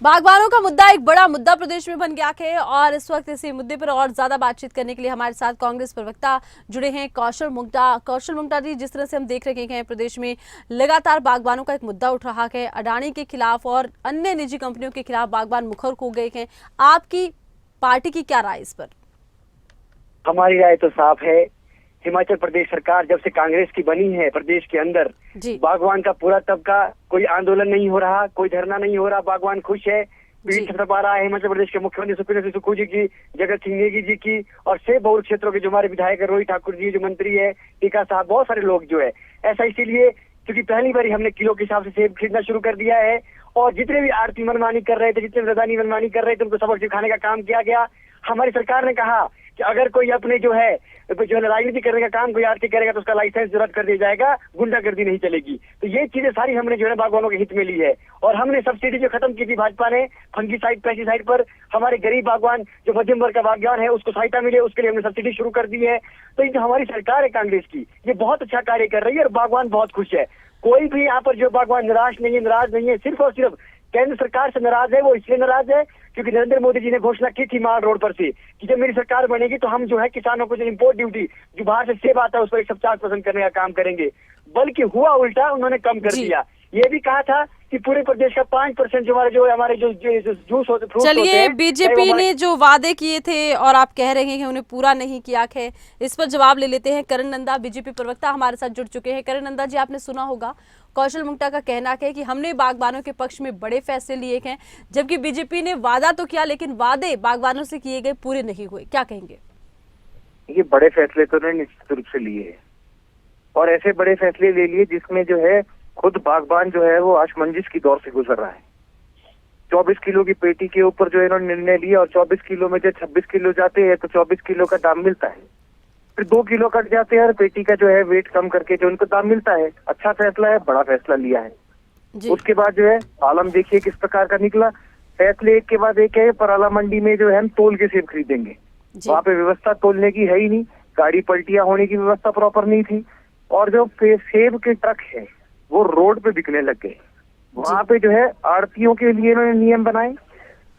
बागबानों का मुद्दा एक बड़ा मुद्दा प्रदेश में बन गया है और इस वक्त इसी मुद्दे पर और ज्यादा बातचीत करने के लिए हमारे साथ कांग्रेस प्रवक्ता जुड़े हैं कौशल मुंगटा। कौशल मुंगटा जी, जिस तरह से हम देख रहे हैं प्रदेश में लगातार बागबानों का एक मुद्दा उठ रहा है, अडानी के खिलाफ और अन्य निजी कंपनियों के खिलाफ बागबान मुखर हो गए हैं। आपकी पार्टी की क्या राय इस पर? हमारी राय तो साफ है। हिमाचल प्रदेश सरकार जब से कांग्रेस की बनी है प्रदेश के अंदर, बागवान का पूरा तबका, कोई आंदोलन नहीं हो रहा, कोई धरना नहीं हो रहा, बागवान खुश है, पीठ थपथपा रहा है। हिमाचल प्रदेश के मुख्यमंत्री सुप्रीमो सिंह सुक्खू जी की, जगत सिंह नेगी जी की और सेब बहुल क्षेत्रों के जो हमारे विधायक रोहित ठाकुर जी जो मंत्री है, टीका साहब, बहुत सारे लोग जो है। ऐसा इसीलिए क्योंकि पहली बार हमने किलो के हिसाब से सेब खरीदना शुरू कर दिया है और जितने भी आड़ती मनमानी कर रहे थे, जितने रदानी मनमानी कर रहे थे, उनको सबक सिखाने का काम किया गया। हमारी सरकार ने कहा कि अगर कोई अपने जो है राजनीति करने का काम कोई आरती करेगा तो उसका लाइसेंस रद्द कर दिया जाएगा, गुंडागर्दी नहीं चलेगी। तो ये चीजें सारी हमने जो है बागवानों के हित में ली है और हमने सब्सिडी जो खत्म की थी भाजपा ने फंगिसाइड पेस्टिसाइड पर, हमारे गरीब बागवान जो मध्यम वर्ग का बागवान है उसको सहायता मिले, उसके लिए हमने सब्सिडी शुरू कर दी है। तो ये जो हमारी सरकार है कांग्रेस की, ये बहुत अच्छा कार्य कर रही है और बागवान बहुत खुश है। कोई भी यहाँ पर जो बागवान नाराज नहीं है, सिर्फ और सिर्फ केंद्र सरकार से नाराज है। वो इसलिए नाराज है क्योंकि नरेंद्र मोदी जी ने घोषणा की थी माल रोड पर से कि जब मेरी सरकार बनेगी तो हम जो है किसानों को जो इम्पोर्ट ड्यूटी जो बाहर से सेब आता है उस पर 150% करने का काम करेंगे, बल्कि हुआ उल्टा, उन्होंने कम कर दिया। ये भी कहा था कि पूरे प्रदेश का 5% जो हमारे जो जूस होते, फ्रूट होते हैं। चलिए, बीजेपी ने जो वादे किए थे और आप कह रहे हैं कि उन्हें पूरा नहीं किया है, इस पर जवाब ले लेते हैं। करण नंदा बीजेपी प्रवक्ता हमारे साथ जुड़ चुके हैं। करण नंदा जी, आपने सुना होगा कौशल मुंगटा का कहना है कि हमने बागबानों के पक्ष में बड़े फैसले लिए हैं, जबकि बीजेपी ने वादा तो किया लेकिन वादे बागबानों से किए गए पूरे नहीं हुए। क्या कहेंगे? ये बड़े फैसले तो उन्होंने निश्चित रूप से लिए हैं और ऐसे बड़े फैसले ले लिए जिसमें जो है खुद बागबान जो है वो असमंजस की दौर से गुजर रहा है। 24 किलो की पेटी के ऊपर जो इन्होंने निर्णय लिया और 24 किलो में जब 26 किलो जाते हैं तो 24 किलो का दाम मिलता है, फिर 2 किलो कट जाते हैं और पेटी का जो है वेट कम करके जो उनको दाम मिलता है। अच्छा फैसला है, बड़ा फैसला लिया है। उसके बाद जो है आलम देखिए किस प्रकार का निकला। फैसले एक के बाद एक है। पराला मंडी में जो है हम तोल के सेब खरीदेंगे, वहाँ पे व्यवस्था तोलने की है ही नहीं, गाड़ी पलटियां होने की व्यवस्था प्रॉपर नहीं थी और जो सेब के ट्रक है वो रोड पे बिकने लग गए। वहाँ पे जो है आड़तियों के लिए इन्होंने नियम बनाए।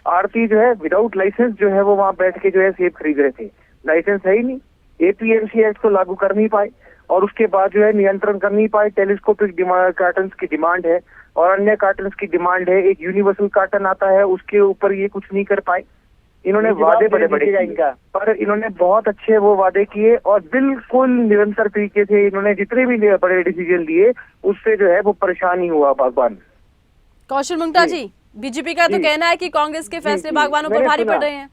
आड़ती जो है विदाउट लाइसेंस जो है वो वहाँ बैठ के जो है सेब खरीद रहे थे, लाइसेंस है ही नहीं। एपीएमसी एक्ट को लागू कर नहीं पाए और उसके बाद जो है नियंत्रण कर नहीं पाए। टेलीस्कोपिक कार्टन की डिमांड है और अन्य कार्टन की डिमांड है, एक यूनिवर्सल कार्टन आता है, उसके ऊपर ये कुछ नहीं कर पाए। इन्होंने वादे बड़े बड़े किए पर इन्होंने बहुत अच्छे वो वादे किए और बिल्कुल निरंतर तरीके से इन्होंने जितने भी बड़े डिसीजन लिए उससे जो है वो परेशान ही हुआ बागवान। कौशल मुंगटा जी, बीजेपी का तो कहना है कि कांग्रेस के फैसले बागवानों पर भारी पड़ रहे हैं।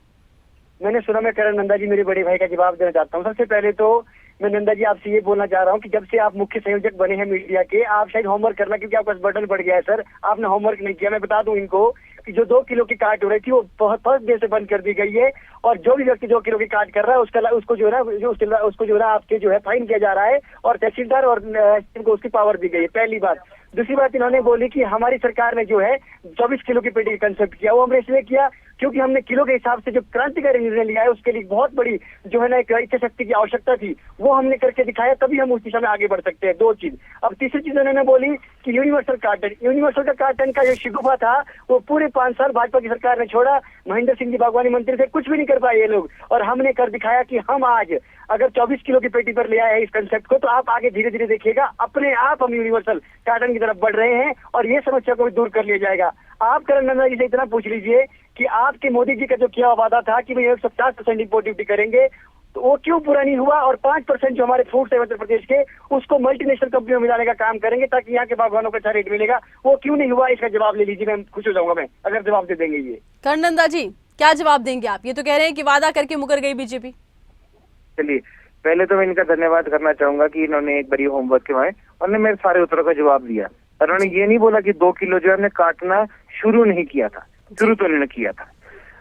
मैंने सुना। मैं करण नंदा जी, मेरे बड़े भाई का जवाब देना चाहता हूँ। सबसे पहले तो मैं नंदा जी आपसे ये बोलना चाह रहा हूँ कि जब से आप मुख्य संयोजक बने हैं मीडिया के, आप शायद होमवर्क करना, क्योंकि आपका बर्डन बढ़ गया है सर, आपने होमवर्क नहीं किया। मैं बता दूं इनको कि जो 2 किलो की काट हो रही थी वो फर्स्ट डे से बंद कर दी गई है और जो भी व्यक्ति 2 किलो की काट कर रहा है उसको जो है आपके जो है फाइन किया जा रहा है और तहसीलदार और को उसकी पावर दी गई है। पहली बात। दूसरी बात, इन्होंने बोली कि हमारी सरकार ने जो है 24 किलो की पेटी का कंसेप्ट किया, वो हमने इसलिए किया क्योंकि हमने किलो के हिसाब से जो क्रांतिकारी निर्णय लिया है उसके लिए बहुत बड़ी जो है ना एक इच्छा शक्ति की आवश्यकता थी, वो हमने करके दिखाया, तभी हम उस दिशा में आगे बढ़ सकते हैं। 2 चीज। अब तीसरी चीज उन्होंने बोली कि यूनिवर्सल कार्टन का जो शिगुफा था वो पूरे 5 साल भाजपा की सरकार ने छोड़ा। महेंद्र सिंह जी बागवानी मंत्री थे, कुछ भी नहीं कर पाए ये लोग, और हमने कर दिखाया कि हम आज अगर 24 किलो की पेटी पर ले आए हैं इस कंसेप्ट को, तो आप आगे धीरे धीरे देखिएगा अपने आप हम यूनिवर्सल कार्टन की तरफ बढ़ रहे हैं और ये समस्या को भी दूर कर लिया जाएगा। आप करण नंदा जी से इतना पूछ लीजिए कि आपके मोदी जी का जो किया वादा था कि भाई 150% इम्पोर्ट ड्यूटी करेंगे, तो वो क्यों पूरा नहीं हुआ? और 5% जो हमारे फ्रूट्स है उत्तर प्रदेश के, उसको मल्टीनेशनल कंपनियों में मिलाने का काम करेंगे ताकि यहाँ के बागवानों को अच्छा रेट मिलेगा, वो क्यों नहीं हुआ? इसका जवाब ले लीजिए, मैं खुश हो जाऊंगा मैं अगर जवाब दे देंगे ये। करण नंदा जी, क्या जवाब देंगे आप? ये तो कह रहे हैं कि वादा करके मुकर गई बीजेपी। चलिए, पहले तो मैं इनका धन्यवाद करना चाहूंगा कि इन्होंने एक बड़ी होमवर्क करवाए और ने मेरे सारे उत्तरों का जवाब दिया। उन्होंने ये नहीं बोला कि 2 किलो जो हमने काटना शुरू नहीं किया था, शुरू तो इन्होंने किया था।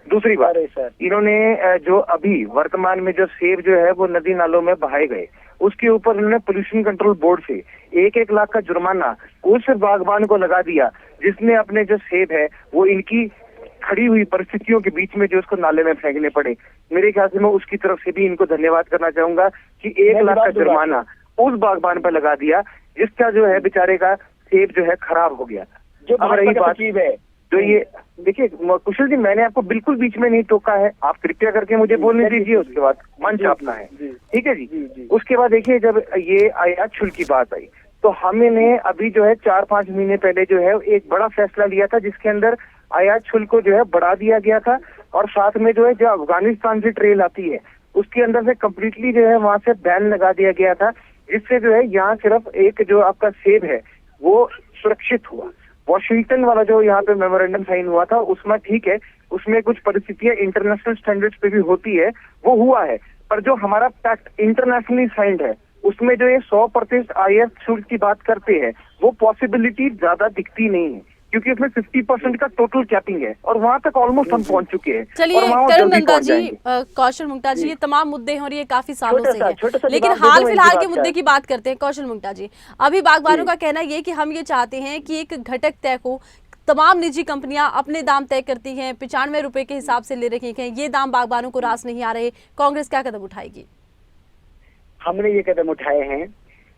दूसरी बात, इन्होंने जो अभी वर्तमान में जो सेब जो है वो नदी नालों में बहाए गए, उसके ऊपर इन्होंने पोल्यूशन कंट्रोल बोर्ड से 1-1 लाख का जुर्माना उस बागबान को लगा दिया जिसने अपने जो सेब है वो इनकी खड़ी हुई परिस्थितियों के बीच में जो उसको नाले में फेंकने पड़े। मेरे ख्याल से मैं उसकी तरफ से भी इनको धन्यवाद करना चाहूंगा कि 1 लाख का जुर्माना उस बागबान पर लगा दिया जिसका जो है बेचारे का सेब जो है खराब हो गया था। जो अब रही बात है जो ये देखिए कुशल जी, मैंने आपको बिल्कुल बीच में नहीं टोका है, आप कृपया करके मुझे बोलने दीजिए, उसके बाद मंच अपना है, ठीक है जी। उसके बाद देखिए, जब ये आयात शुल्क की बात आई तो हमने अभी जो है 4-5 महीने पहले जो है एक बड़ा फैसला लिया था, जिसके अंदर आयात शुल्क को जो है बढ़ा दिया गया था, और साथ में जो है जो अफगानिस्तान से ट्रेल आती है उसके अंदर से कम्प्लीटली जो है वहां से बैन लगा दिया गया था। इससे जो है यहाँ सिर्फ एक जो आपका सेब है वो सुरक्षित हुआ। वॉशिंगटन वाला जो यहाँ पे मेमोरेंडम साइन हुआ था उसमें ठीक है, उसमें कुछ परिस्थितियां इंटरनेशनल स्टैंडर्ड्स पे भी होती है, वो हुआ है, पर जो हमारा पैक्ट इंटरनेशनली साइंड है उसमें जो ये 100% आयात शुल्क की बात करते हैं, वो पॉसिबिलिटी ज्यादा दिखती नहीं है, क्योंकि इसमें 50% का टोटल कैपिंग है, और वहां तक ऑलमोस्ट हम पहुंच चुके हैं। चलिए और वहाँ करण जल्दी नंदा पहुंच जी, जाएंगे। कौशल मुंगटा जी, ये तमाम मुद्दे हैं और ये काफी सालों से छोटा सा है, लेकिन जवाब दे हाल दो फिलहाल इनकी के बात मुद्दे का। की बात करते हैं। कौशल मुंगटा जी, अभी बागबानों का कहना ये कि हम ये चाहते हैं कि एक घटक तय हो, तमाम निजी कंपनियां अपने दाम तय करती हैं, 95 रुपए के हिसाब से ले रखी हैं, ये दाम बागबानों को रास नहीं आ रहे, कांग्रेस क्या कदम उठाएगी? हमने ये कदम उठाए हैं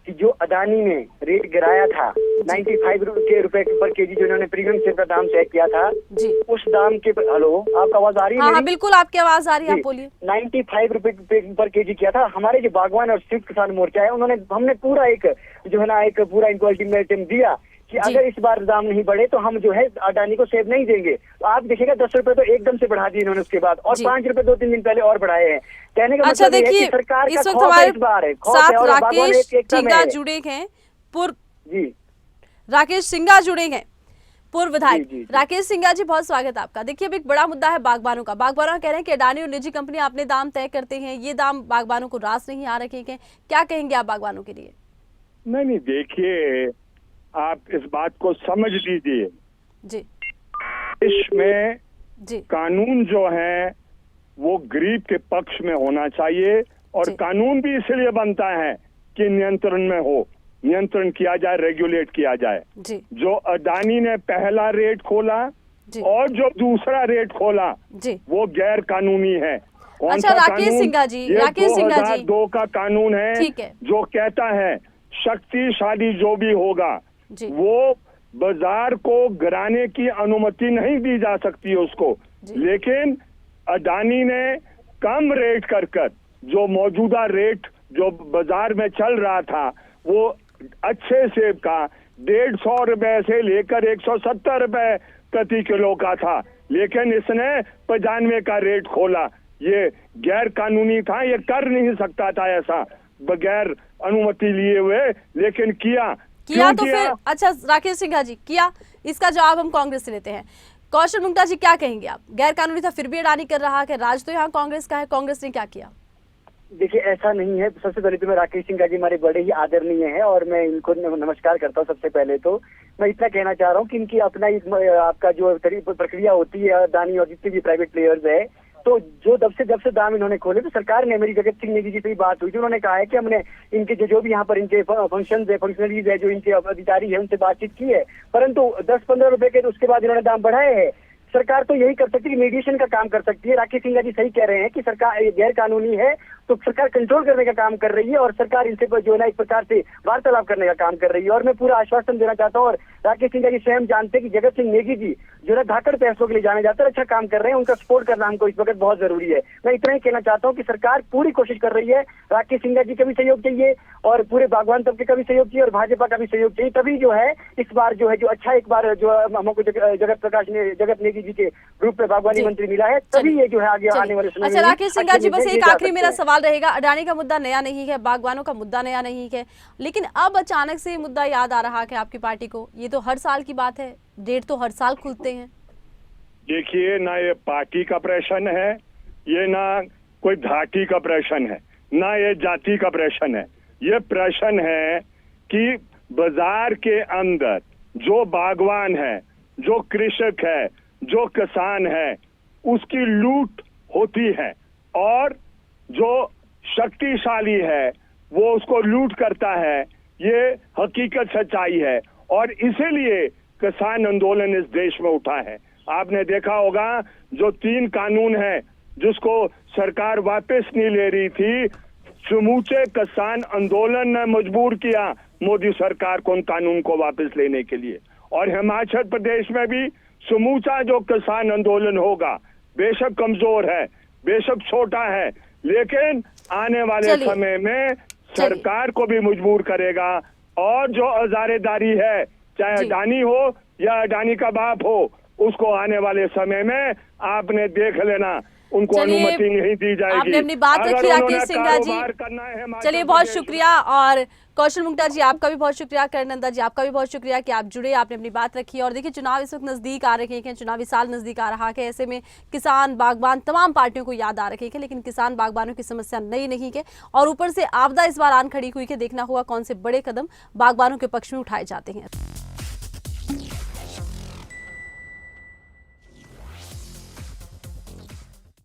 कि जो अदानी ने रेट गिराया था 95 रुपए पर केजी, जो इन्होंने प्रीमियम सेब का दाम तय किया था, जी उस दाम के हेलो, आपका आवाज आ रही है हाँ हाँ मेरी? बिल्कुल, आपकी आवाज आ रही है, आप बोलिए। 95 रुपए पर केजी किया था। हमारे जो बागवान और संयुक्त किसान मोर्चा है उन्होंने, हमने पूरा एक जो है ना एक पूरा इनको अल्टीमेटम दिया कि जी। अगर इस बार दाम नहीं बढ़े तो हम जो है अडानी को सेब नहीं देंगे। तो आप देखिएगा 10 रुपए तो एकदम से बढ़ा दिए इन्होंने उसके बाद, और जी। 5 रुपए 2-3 दिन पहले और बढ़ाए हैं। कहने का अच्छा मतलब ये है कि देखिए, सरकार का इस वक्त खौफ है, हमारे इस बार है खौफ है, साथ और बागवान राकेश एकता में सिंघा है। जुड़े हैं, जी राकेश सिंघा जुड़े हैं, पूर्व विधायक। जी, जी, जी। राकेश सिंघा जी, बहुत स्वागत है आपका। देखिए, अब एक बड़ा मुद्दा है बागबानों का। बागबानों कह रहे हैं कि अडानी और निजी कंपनियां अपने दाम तय करते हैं, ये दाम बागबानों को रास नहीं आ रखे हैं, क्या कहेंगे आप बागबानों के लिए? नहीं, देखिए, आप इस बात को समझ लीजिए, जी देश में जी कानून जो है वो गरीब के पक्ष में होना चाहिए, और जी। कानून भी इसलिए बनता है कि नियंत्रण में हो, नियंत्रण किया जाए, रेगुलेट किया जाए। जी जो अडानी ने पहला रेट खोला जी और जो दूसरा रेट खोला जी वो गैर कानूनी है। कौन अच्छा, सा राकेश कानून? सिंघा जी, ये राकेश सिंघा जी। 2002 का कानून है, ठीक है। जो कहता है शक्तिशाली जो भी होगा जी वो बाजार को गिराने की अनुमति नहीं दी जा सकती है उसको। जी। लेकिन अडानी ने कम रेट कर जो मौजूदा रेट जो बाजार में चल रहा था वो अच्छे सेब का 150 रुपए से लेकर 170 रुपए प्रति किलो का था, लेकिन इसने 95 का रेट खोला। ये गैर कानूनी था, ये कर नहीं सकता था ऐसा बगैर अनुमति लिए हुए, लेकिन किया तो क्यों फिर अच्छा राकेश सिंघा जी, किया, इसका जवाब हम कांग्रेस से लेते हैं। कौशल मुंगटा जी, क्या कहेंगे आप? गैर कानूनी था फिर भी अडानी कर रहा है, राज तो यहाँ कांग्रेस का है, कांग्रेस ने क्या किया? देखिए, ऐसा नहीं है। सबसे पहले तो मैं राकेश सिंघा जी हमारे बड़े ही आदरणीय हैं और मैं इनको नमस्कार करता हूँ। सबसे पहले तो मैं इतना कहना चाह रहा हूँ कि इनकी अपना आपका जो प्रक्रिया होती है, अडानी और जितने भी प्राइवेट प्लेयर्स है, तो जो जब से दाम इन्होंने खोले तो सरकार ने, मेरी जगत सिंह नेगी जी से भी बात हुई थी, उन्होंने कहा है कि हमने इनके जो भी यहाँ पर इनके फंक्शनरीज है, जो इनके अधिकारी है, उनसे बातचीत की है, परंतु 10-15 रुपए के उसके बाद इन्होंने दाम बढ़ाए हैं। सरकार तो यही कर सकती है, मीडिएशन का काम कर सकती है। राकेश सिंघा जी सही कह रहे हैं कि सरकार गैर कानूनी है तो सरकार कंट्रोल करने का काम कर रही है, और सरकार इनसे जो है ना एक प्रकार से वार्तालाप करने का काम कर रही है। और मैं पूरा आश्वासन देना चाहता हूँ, और राकेश सिंघा जी स्वयं जानते हैं कि जगत सिंह नेगी जी जो है धाकड़ पैसों के लिए जाने जाते हैं, अच्छा काम कर रहे हैं, उनका सपोर्ट करना हमको इस वक्त बहुत जरूरी है। मैं इतना ही कहना चाहता हूँ कि सरकार पूरी कोशिश कर रही है, राकेश सिंघा जी का भी सहयोग चाहिए और पूरे बागवान तबके का भी सहयोग चाहिए और भाजपा का भी सहयोग चाहिए, तभी जो है इस बार जो है जो अच्छा एक बार जो हमको जगत नेगी जी के रूप में बागवानी मंत्री मिला है, तभी ये जो है आगे आने वाले समय में। अच्छा राकेश सिंघा जी, बस एक आखिरी मेरा सवाल सवाल रहेगा। अडानी का मुद्दा नया नहीं है, बागवानों का मुद्दा नया नहीं है, लेकिन अब अचानक से मुद्दा याद आ रहा है आपकी पार्टी को? ये तो हर साल की बात है, डेट तो हर साल खुलते हैं। देखिए, ना ये पार्टी का प्रश्न है, ये ना कोई धाटी का प्रश्न है, ना ये जाति का प्रश्न है। ये प्रश्न है कि बाजार के अंदर जो बागवान है, जो कृषक है, जो किसान है, उसकी लूट होती है, और जो शक्तिशाली है वो उसको लूट करता है। ये हकीकत सच्चाई है, और इसीलिए किसान आंदोलन इस देश में उठा है। आपने देखा होगा जो 3 कानून है जिसको सरकार वापस नहीं ले रही थी, समूचे किसान आंदोलन ने मजबूर किया मोदी सरकार को उन कानून को वापस लेने के लिए। और हिमाचल प्रदेश में भी समूचा जो किसान आंदोलन होगा, बेशक कमजोर है, बेशक छोटा है, लेकिन आने वाले चलिए। समय में सरकार को भी मजबूर करेगा। और जो हजारेदारी है, चाहे जी। अडानी हो या अडानी का बाप हो, उसको आने वाले समय में आपने देख लेना, उनको चलिए, अनुमति नहीं दी जाएगी। आपने अपनी बात अगर रखी उन्होंने राकेश सिंघा जी। कारोबार करना है हिमाचल चलिए, बहुत प्रदेश में, शुक्रिया। और कौशल मुंगटा जी, आपका भी बहुत शुक्रिया। करण नंदा जी, आपका भी बहुत शुक्रिया कि आप जुड़े, आपने अपनी बात रखी। और देखिए, चुनाव इस वक्त नजदीक आ रहे हैं, चुनावी साल नजदीक आ रहा है, ऐसे में किसान बागबान तमाम पार्टियों को याद आ रहे हैं, लेकिन किसान बागबानों की समस्या नई नहीं है और ऊपर से आपदा इस बार आन खड़ी हुई है। देखना होगा कौन से बड़े कदम बागबानों के पक्ष में उठाए जाते हैं।